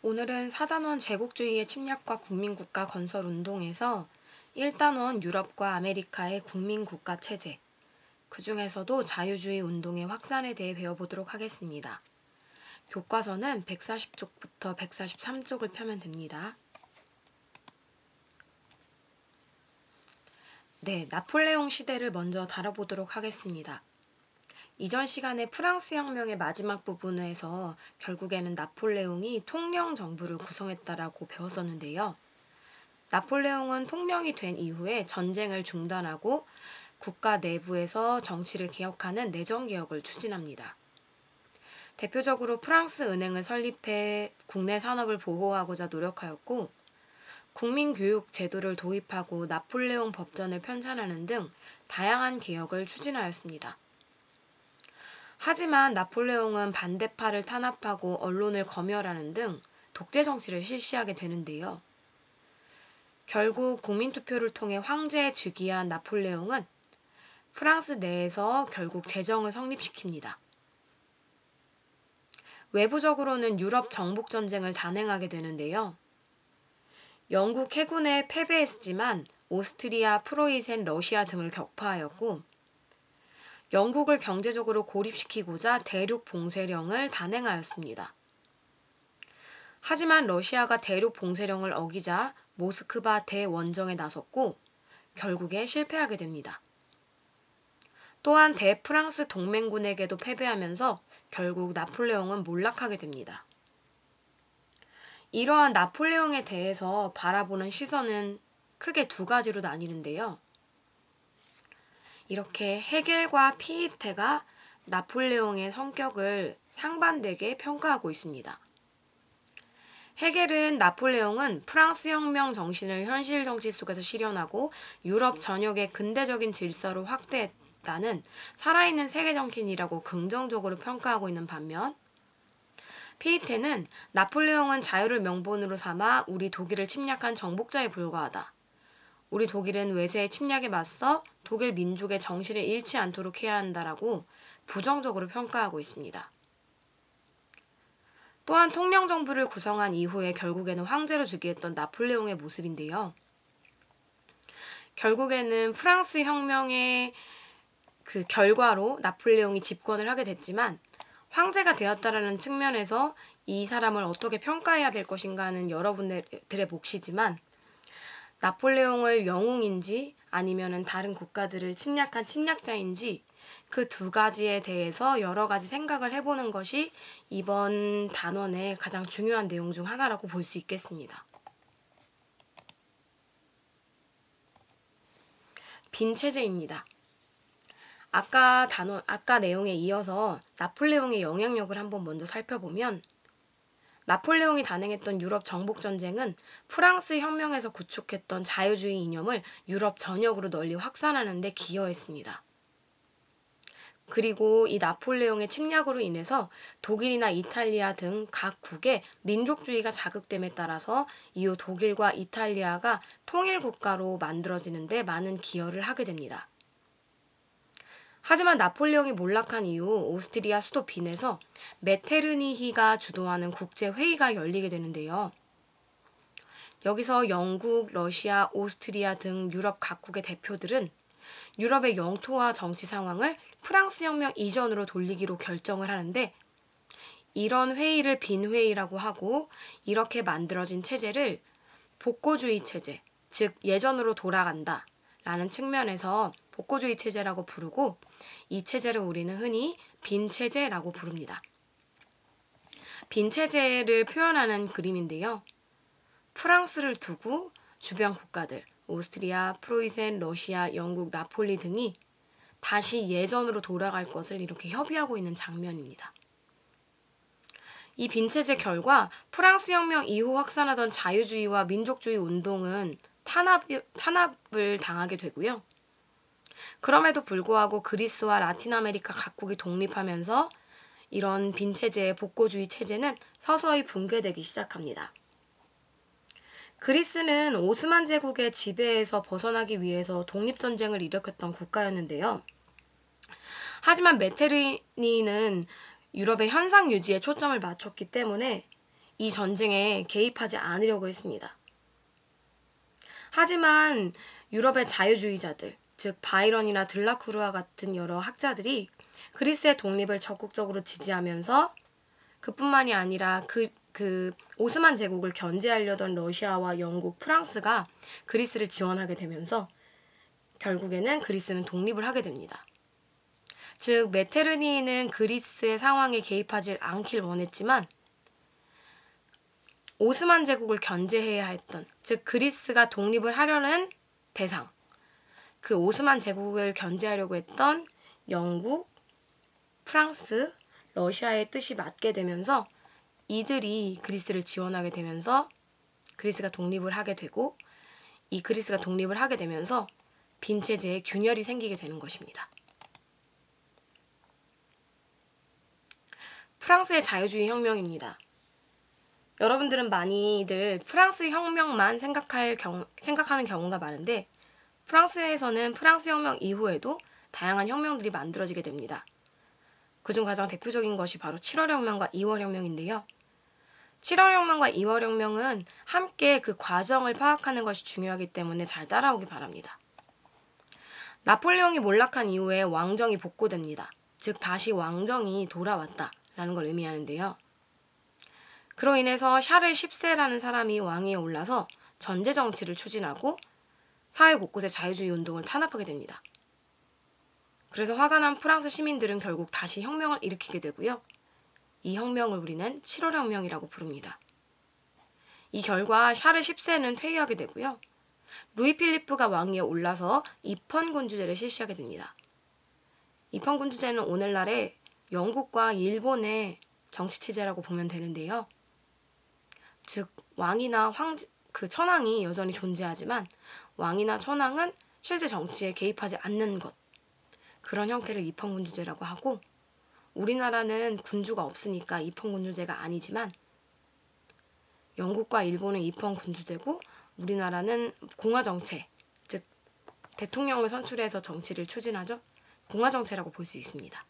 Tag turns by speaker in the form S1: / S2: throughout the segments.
S1: 오늘은 4단원 제국주의의 침략과 국민국가 건설 운동에서 1단원 유럽과 아메리카의 국민국가 체제, 그 중에서도 자유주의 운동의 확산에 대해 배워보도록 하겠습니다. 교과서는 140쪽부터 143쪽을 펴면 됩니다. 네, 나폴레옹 시대를 먼저 다뤄보도록 하겠습니다. 이전 시간에 프랑스 혁명의 마지막 부분에서 결국에는 나폴레옹이 통령 정부를 구성했다라고 배웠었는데요. 나폴레옹은 통령이 된 이후에 전쟁을 중단하고 국가 내부에서 정치를 개혁하는 내정개혁을 추진합니다. 대표적으로 프랑스 은행을 설립해 국내 산업을 보호하고자 노력하였고, 국민교육 제도를 도입하고 나폴레옹 법전을 편찬하는 등 다양한 개혁을 추진하였습니다. 하지만 나폴레옹은 반대파를 탄압하고 언론을 검열하는 등 독재 정치를 실시하게 되는데요. 결국 국민투표를 통해 황제에 즉위한 나폴레옹은 프랑스 내에서 결국 제정을 성립시킵니다. 외부적으로는 유럽 정복전쟁을 단행하게 되는데요. 영국 해군에 패배했지만 오스트리아, 프로이센, 러시아 등을 격파하였고, 영국을 경제적으로 고립시키고자 대륙 봉쇄령을 단행하였습니다. 하지만 러시아가 대륙 봉쇄령을 어기자 모스크바 대원정에 나섰고 결국에 실패하게 됩니다. 또한 대프랑스 동맹군에게도 패배하면서 결국 나폴레옹은 몰락하게 됩니다. 이러한 나폴레옹에 대해서 바라보는 시선은 크게 두 가지로 나뉘는데요. 이렇게 헤겔과 피이테가 나폴레옹의 성격을 상반되게 평가하고 있습니다. 헤겔은 나폴레옹은 프랑스 혁명 정신을 현실 정치 속에서 실현하고 유럽 전역의 근대적인 질서를 확대했다는 살아있는 세계 정신이라고 긍정적으로 평가하고 있는 반면, 피이테는 나폴레옹은 자유를 명분으로 삼아 우리 독일을 침략한 정복자에 불과하다. 우리 독일은 외세의 침략에 맞서 독일 민족의 정신을 잃지 않도록 해야 한다라고 부정적으로 평가하고 있습니다. 또한 통령정부를 구성한 이후에 결국에는 황제로 즉위했던 나폴레옹의 모습인데요. 결국에는 프랑스 혁명의 그 결과로 나폴레옹이 집권을 하게 됐지만 황제가 되었다라는 측면에서 이 사람을 어떻게 평가해야 될 것인가는 여러분들의 몫이지만, 나폴레옹을 영웅인지 아니면은 다른 국가들을 침략한 침략자인지 그 두 가지에 대해서 여러 가지 생각을 해보는 것이 이번 단원의 가장 중요한 내용 중 하나라고 볼 수 있겠습니다. 빈체제입니다. 아까 내용에 이어서 나폴레옹의 영향력을 한번 먼저 살펴보면, 나폴레옹이 단행했던 유럽 정복전쟁은 프랑스 혁명에서 구축했던 자유주의 이념을 유럽 전역으로 널리 확산하는 데 기여했습니다. 그리고 이 나폴레옹의 침략으로 인해서 독일이나 이탈리아 등 각국의 민족주의가 자극됨에 따라서 이후 독일과 이탈리아가 통일국가로 만들어지는 데 많은 기여를 하게 됩니다. 하지만 나폴레옹이 몰락한 이후 오스트리아 수도 빈에서 메테르니히가 주도하는 국제회의가 열리게 되는데요. 여기서 영국, 러시아, 오스트리아 등 유럽 각국의 대표들은 유럽의 영토와 정치 상황을 프랑스 혁명 이전으로 돌리기로 결정을 하는데, 이런 회의를 빈회의라고 하고, 이렇게 만들어진 체제를 복고주의 체제, 즉 예전으로 돌아간다 라는 측면에서 복고주의 체제라고 부르고, 이 체제를 우리는 흔히 빈체제라고 부릅니다. 빈체제를 표현하는 그림인데요. 프랑스를 두고 주변 국가들, 오스트리아, 프로이센, 러시아, 영국, 나폴리 등이 다시 예전으로 돌아갈 것을 이렇게 협의하고 있는 장면입니다. 이 빈체제 결과 프랑스 혁명 이후 확산하던 자유주의와 민족주의 운동은 탄압을 당하게 되고요. 그럼에도 불구하고 그리스와 라틴 아메리카 각국이 독립하면서 이런 빈체제의 복고주의 체제는 서서히 붕괴되기 시작합니다. 그리스는 오스만 제국의 지배에서 벗어나기 위해서 독립전쟁을 일으켰던 국가였는데요. 하지만 메테르니는 유럽의 현상 유지에 초점을 맞췄기 때문에 이 전쟁에 개입하지 않으려고 했습니다. 하지만 유럽의 자유주의자들, 즉 바이런이나 들라크루아 같은 여러 학자들이 그리스의 독립을 적극적으로 지지하면서 그뿐만이 아니라 그 오스만 제국을 견제하려던 러시아와 영국, 프랑스가 그리스를 지원하게 되면서 결국에는 그리스는 독립을 하게 됩니다. 즉 메테르니히는 그리스의 상황에 개입하지 않길 원했지만 오스만 제국을 견제해야 했던, 즉 그리스가 독립을 하려는 대상, 그 오스만 제국을 견제하려고 했던 영국, 프랑스, 러시아의 뜻이 맞게 되면서 이들이 그리스를 지원하게 되면서 그리스가 독립을 하게 되고, 이 그리스가 독립을 하게 되면서 빈체제에 균열이 생기게 되는 것입니다. 프랑스의 자유주의 혁명입니다. 여러분들은 많이들 프랑스 혁명만 생각하는 경우가 많은데, 프랑스에서는 프랑스 혁명 이후에도 다양한 혁명들이 만들어지게 됩니다. 그중 가장 대표적인 것이 바로 7월 혁명과 2월 혁명인데요. 7월 혁명과 2월 혁명은 함께 그 과정을 파악하는 것이 중요하기 때문에 잘 따라오기 바랍니다. 나폴레옹이 몰락한 이후에 왕정이 복고됩니다. 즉 다시 왕정이 돌아왔다라는 걸 의미하는데요. 그로 인해서 샤를 10세라는 사람이 왕위에 올라서 전제 정치를 추진하고 사회 곳곳에 자유주의 운동을 탄압하게 됩니다. 그래서 화가 난 프랑스 시민들은 결국 다시 혁명을 일으키게 되고요. 이 혁명을 우리는 7월 혁명이라고 부릅니다. 이 결과 샤를 10세는 퇴위하게 되고요. 루이 필리프가 왕위에 올라서 입헌군주제를 실시하게 됩니다. 입헌군주제는 오늘날의 영국과 일본의 정치체제라고 보면 되는데요. 즉 왕이나 천황이 여전히 존재하지만 왕이나 천황은 실제 정치에 개입하지 않는 것, 그런 형태를 입헌군주제라고 하고, 우리나라는 군주가 없으니까 입헌군주제가 아니지만 영국과 일본은 입헌군주제고 우리나라는 공화정체, 즉 대통령을 선출해서 정치를 추진하죠. 공화정체라고 볼 수 있습니다.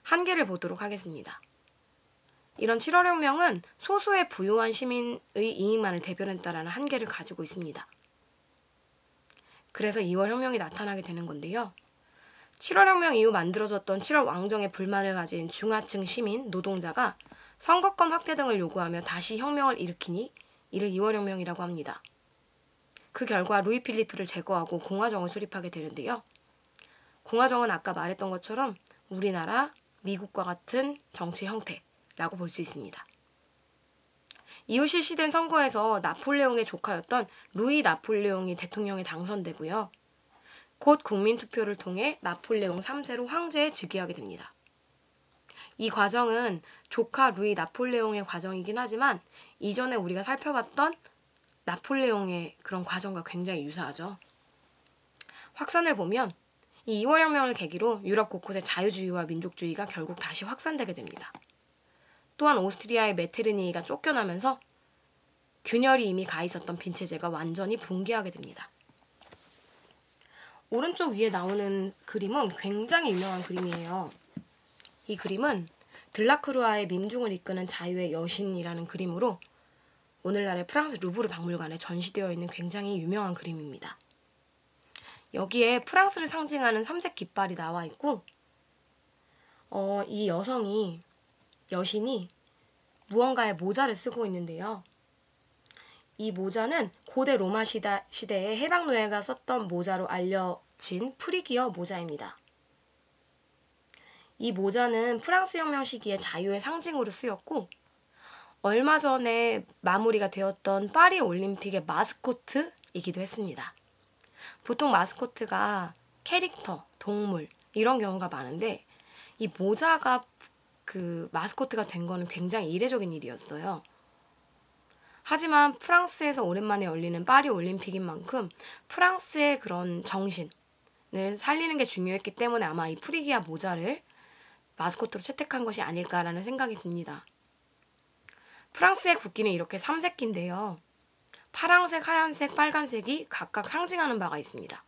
S1: 한계를 보도록 하겠습니다. 이런 7월 혁명은 소수의 부유한 시민의 이익만을 대변했다라는 한계를 가지고 있습니다. 그래서 2월 혁명이 나타나게 되는 건데요. 7월 혁명 이후 만들어졌던 7월 왕정에 불만을 가진 중하층 시민, 노동자가 선거권 확대 등을 요구하며 다시 혁명을 일으키니 이를 2월 혁명이라고 합니다. 그 결과 루이 필리프를 제거하고 공화정을 수립하게 되는데요. 공화정은 아까 말했던 것처럼 우리나라, 미국과 같은 정치 형태라고 볼 수 있습니다. 이후 실시된 선거에서 나폴레옹의 조카였던 루이 나폴레옹이 대통령에 당선되고요. 곧 국민투표를 통해 나폴레옹 3세로 황제에 즉위하게 됩니다. 이 과정은 조카 루이 나폴레옹의 과정이긴 하지만 이전에 우리가 살펴봤던 나폴레옹의 그런 과정과 굉장히 유사하죠. 확산을 보면 이 2월 혁명을 계기로 유럽 곳곳의 자유주의와 민족주의가 결국 다시 확산되게 됩니다. 또한 오스트리아의 메테르니히가 쫓겨나면서 균열이 이미 가 있었던 빈체제가 완전히 붕괴하게 됩니다. 오른쪽 위에 나오는 그림은 굉장히 유명한 그림이에요. 이 그림은 들라크루아의 민중을 이끄는 자유의 여신이라는 그림으로 오늘날의 프랑스 루브르 박물관에 전시되어 있는 굉장히 유명한 그림입니다. 여기에 프랑스를 상징하는 3색 깃발이 나와 있고 이 여신이 무언가의 모자를 쓰고 있는데요. 이 모자는 고대 로마 시대에 해방노예가 썼던 모자로 알려진 프리기어 모자입니다. 이 모자는 프랑스 혁명 시기에 자유의 상징으로 쓰였고 얼마 전에 마무리가 되었던 파리 올림픽의 마스코트이기도 했습니다. 보통 마스코트가 캐릭터, 동물 이런 경우가 많은데 이 모자가 그 마스코트가 된 거는 굉장히 이례적인 일이었어요. 하지만 프랑스에서 오랜만에 열리는 파리 올림픽인 만큼 프랑스의 그런 정신을 살리는 게 중요했기 때문에 아마 이 프리기아 모자를 마스코트로 채택한 것이 아닐까라는 생각이 듭니다. 프랑스의 국기는 이렇게 3색기인데요. 파란색, 하얀색, 빨간색이 각각 상징하는 바가 있습니다.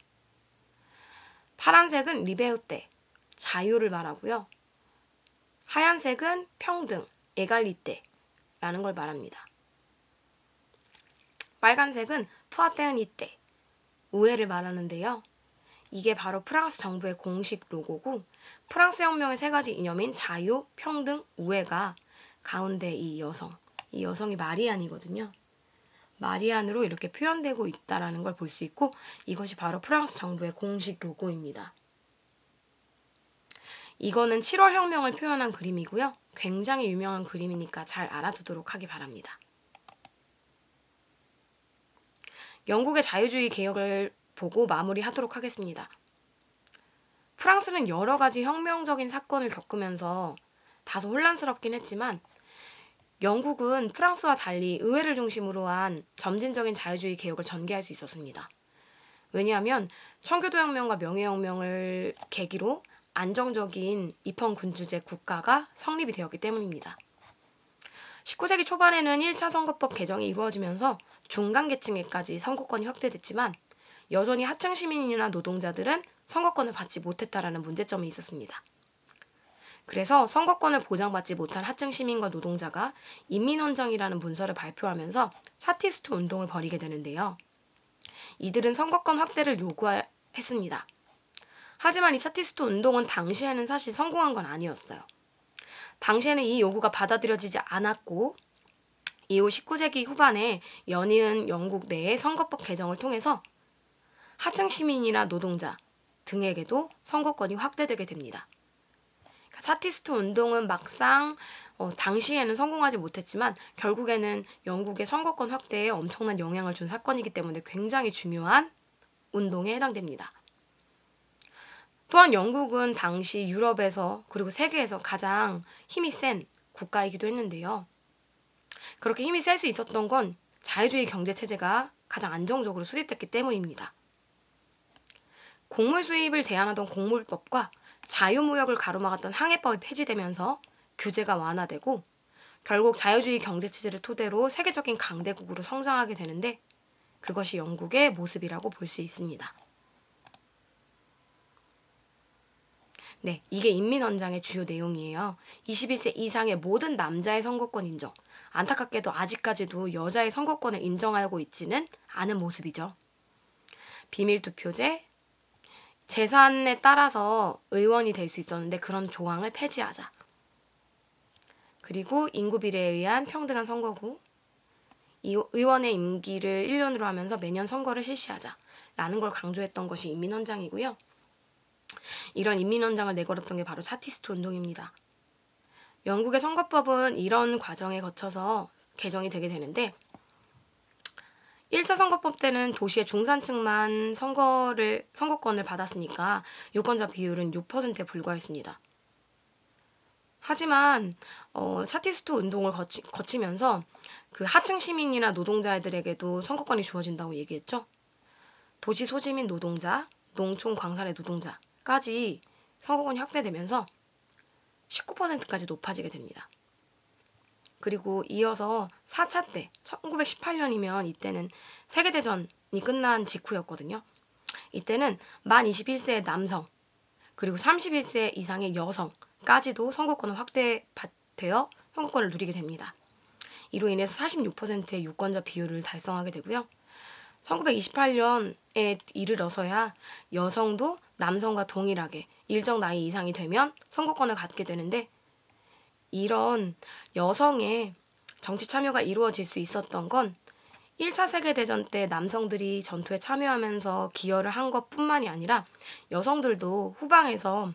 S1: 파란색은 리베르테, 자유를 말하고요. 하얀색은 평등, 에갈리테, 라는 걸 말합니다. 빨간색은 푸아테르니테, 우애를 말하는데요. 이게 바로 프랑스 정부의 공식 로고고 프랑스 혁명의 세 가지 이념인 자유, 평등, 우애가 가운데 이 여성이 마리안이거든요. 마리안으로 이렇게 표현되고 있다라는 걸 볼 수 있고 이것이 바로 프랑스 정부의 공식 로고입니다. 이거는 7월 혁명을 표현한 그림이고요. 굉장히 유명한 그림이니까 잘 알아두도록 하기 바랍니다. 영국의 자유주의 개혁을 보고 마무리하도록 하겠습니다. 프랑스는 여러 가지 혁명적인 사건을 겪으면서 다소 혼란스럽긴 했지만 영국은 프랑스와 달리 의회를 중심으로 한 점진적인 자유주의 개혁을 전개할 수 있었습니다. 왜냐하면 청교도혁명과 명예혁명을 계기로 안정적인 입헌군주제 국가가 성립이 되었기 때문입니다. 19세기 초반에는 1차 선거법 개정이 이루어지면서 중간계층에까지 선거권이 확대됐지만 여전히 하층 시민이나 노동자들은 선거권을 받지 못했다라는 문제점이 있었습니다. 그래서 선거권을 보장받지 못한 하층 시민과 노동자가 인민헌정이라는 문서를 발표하면서 차티스트 운동을 벌이게 되는데요. 이들은 선거권 확대를 요구했습니다. 하지만 이 차티스트 운동은 당시에는 사실 성공한 건 아니었어요. 당시에는 이 요구가 받아들여지지 않았고 이후 19세기 후반에 연이은 영국 내의 선거법 개정을 통해서 하층 시민이나 노동자 등에게도 선거권이 확대되게 됩니다. 차티스트 운동은 막상 당시에는 성공하지 못했지만 결국에는 영국의 선거권 확대에 엄청난 영향을 준 사건이기 때문에 굉장히 중요한 운동에 해당됩니다. 또한 영국은 당시 유럽에서 그리고 세계에서 가장 힘이 센 국가이기도 했는데요. 그렇게 힘이 셀 수 있었던 건 자유주의 경제체제가 가장 안정적으로 수립됐기 때문입니다. 곡물 수입을 제한하던 곡물법과 자유무역을 가로막았던 항해법이 폐지되면서 규제가 완화되고 결국 자유주의 경제체제를 토대로 세계적인 강대국으로 성장하게 되는데 그것이 영국의 모습이라고 볼 수 있습니다. 네, 이게 인민헌장의 주요 내용이에요. 21세 이상의 모든 남자의 선거권 인정. 안타깝게도 아직까지도 여자의 선거권을 인정하고 있지는 않은 모습이죠. 비밀투표제, 재산에 따라서 의원이 될 수 있었는데 그런 조항을 폐지하자. 그리고 인구 비례에 의한 평등한 선거구, 이 의원의 임기를 1년으로 하면서 매년 선거를 실시하자라는 걸 강조했던 것이 인민헌장이고요. 이런 인민헌장을 내걸었던 게 바로 차티스트 운동입니다. 영국의 선거법은 이런 과정에 거쳐서 개정이 되게 되는데 1차 선거법 때는 도시의 중산층만 선거권을 받았으니까 유권자 비율은 6%에 불과했습니다. 하지만 차티스트 운동을 거치면서 그 하층 시민이나 노동자들에게도 선거권이 주어진다고 얘기했죠. 도시 소지민 노동자, 농촌 광산의 노동자까지 선거권이 확대되면서 19%까지 높아지게 됩니다. 그리고 이어서 4차 때 1918년이면 이때는 세계대전이 끝난 직후였거든요. 이때는 만 21세의 남성 그리고 31세 이상의 여성까지도 선거권을 확대되어 선거권을 누리게 됩니다. 이로 인해서 46%의 유권자 비율을 달성하게 되고요. 1928년에 이르러서야 여성도 남성과 동일하게 일정 나이 이상이 되면 선거권을 갖게 되는데 이런 여성의 정치 참여가 이루어질 수 있었던 건 1차 세계대전 때 남성들이 전투에 참여하면서 기여를 한 것뿐만이 아니라 여성들도 후방에서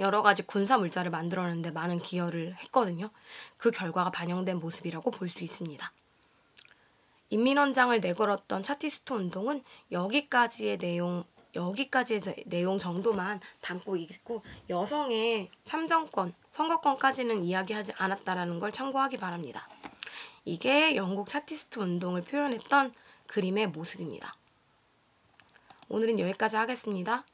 S1: 여러 가지 군사 물자를 만들어내는데 많은 기여를 했거든요. 그 결과가 반영된 모습이라고 볼 수 있습니다. 인민헌장을 내걸었던 차티스트 운동은 여기까지의 내용 정도만 담고 있고 여성의 참정권, 선거권까지는 이야기하지 않았다라는 걸 참고하기 바랍니다. 이게 영국 차티스트 운동을 표현했던 그림의 모습입니다. 오늘은 여기까지 하겠습니다.